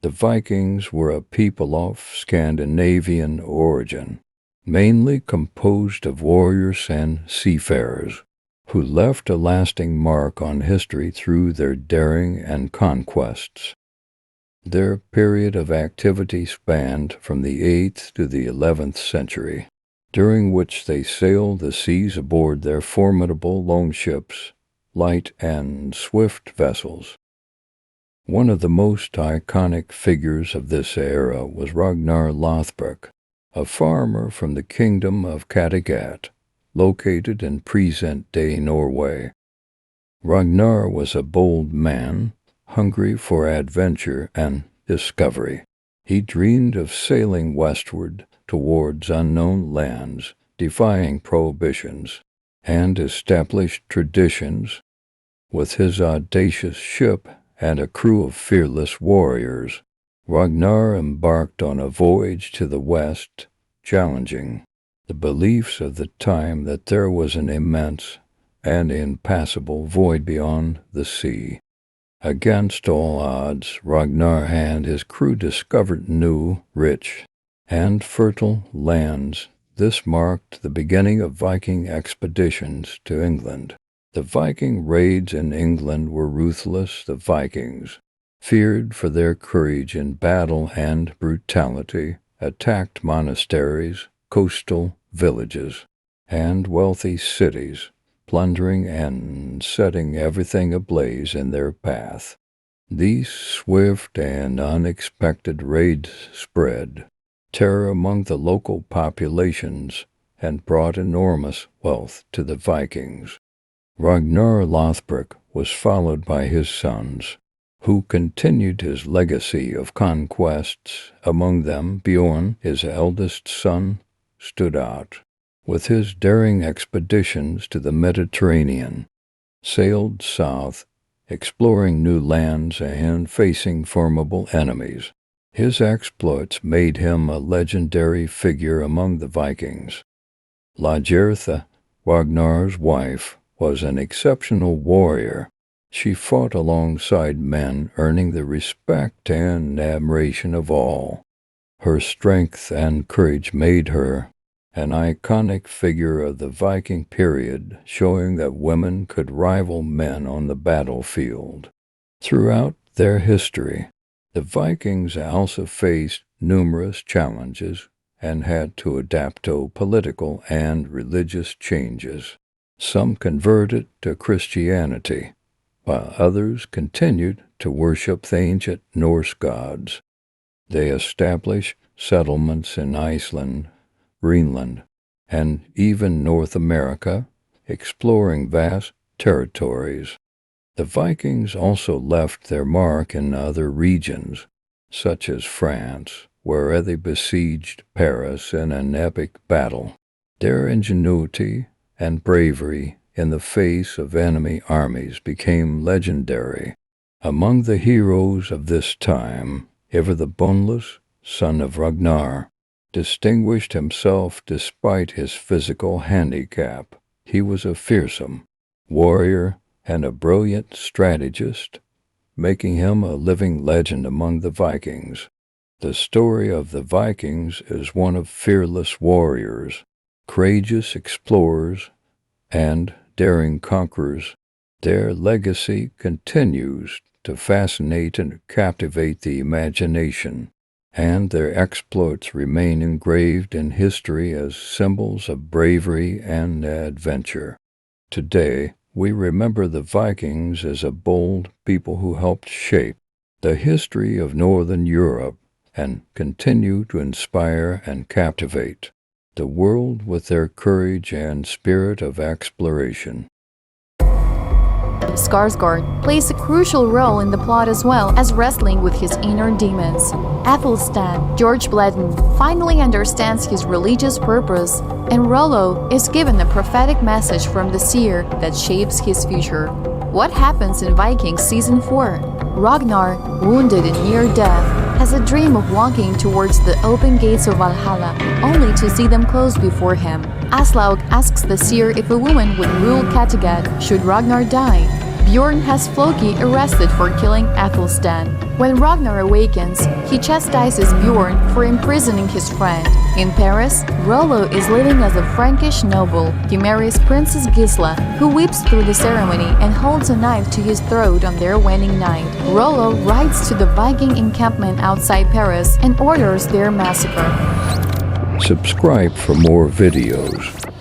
The Vikings were a people of Scandinavian origin, mainly composed of warriors and seafarers, who left a lasting mark on history through their daring and conquests. Their period of activity spanned from the 8th to the 11th century, during which they sailed the seas aboard their formidable longships, light and swift vessels. One of the most iconic figures of this era was Ragnar Lothbrok, a farmer from the kingdom of Kattegat, located in present-day Norway. Ragnar was a bold man, hungry for adventure and discovery. He dreamed of sailing westward towards unknown lands, defying prohibitions, and established traditions. With his audacious ship and a crew of fearless warriors, Ragnar embarked on a voyage to the west, challenging the beliefs of the time that there was an immense and impassable void beyond the sea. Against all odds, Ragnar and his crew discovered new, rich, and fertile lands. This marked the beginning of Viking expeditions to England. The Viking raids in England were ruthless. The Vikings, feared for their courage in battle and brutality, attacked monasteries, coastal villages, and wealthy cities, plundering and setting everything ablaze in their path. These swift and unexpected raids spread terror among the local populations and brought enormous wealth to the Vikings. Ragnar Lothbrok was followed by his sons, who continued his legacy of conquests. Among them, Bjorn, his eldest son, stood out. With his daring expeditions to the Mediterranean, sailed south, exploring new lands and facing formidable enemies. His exploits made him a legendary figure among the Vikings. Lagertha, Ragnar's wife, was an exceptional warrior. She fought alongside men, earning the respect and admiration of all. Her strength and courage made her an iconic figure of the Viking period, showing that women could rival men on the battlefield. Throughout their history, the Vikings also faced numerous challenges and had to adapt to political and religious changes. Some converted to Christianity, while others continued to worship the ancient Norse gods. They established settlements in Iceland, Greenland, and even North America, exploring vast territories. The Vikings also left their mark in other regions, such as France, where they besieged Paris in an epic battle. Their ingenuity and bravery in the face of enemy armies became legendary. Among the heroes of this time, Ivar the Boneless, son of Ragnar, distinguished himself despite his physical handicap. He was a fearsome warrior and a brilliant strategist, making him a living legend among the Vikings. The story of the Vikings is one of fearless warriors, courageous explorers, and daring conquerors. Their legacy continues to fascinate and captivate the imagination, and their exploits remain engraved in history as symbols of bravery and adventure. Today, we remember the Vikings as a bold people who helped shape the history of Northern Europe and continue to inspire and captivate the world with their courage and spirit of exploration. Skarsgård plays a crucial role in the plot as well as wrestling with his inner demons. Athelstan, George Bledon, finally understands his religious purpose, and Rollo is given a prophetic message from the seer that shapes his future. What happens in Vikings Season 4? Ragnar, wounded and near death, has a dream of walking towards the open gates of Valhalla, only to see them close before him. Aslaug asks the seer if a woman would rule Kattegat should Ragnar die. Bjorn has Floki arrested for killing Athelstan. When Ragnar awakens, he chastises Bjorn for imprisoning his friend. In Paris, Rollo is living as a Frankish noble. He marries Princess Gisla, who weeps through the ceremony and holds a knife to his throat on their wedding night. Rollo rides to the Viking encampment outside Paris and orders their massacre. Subscribe for more videos.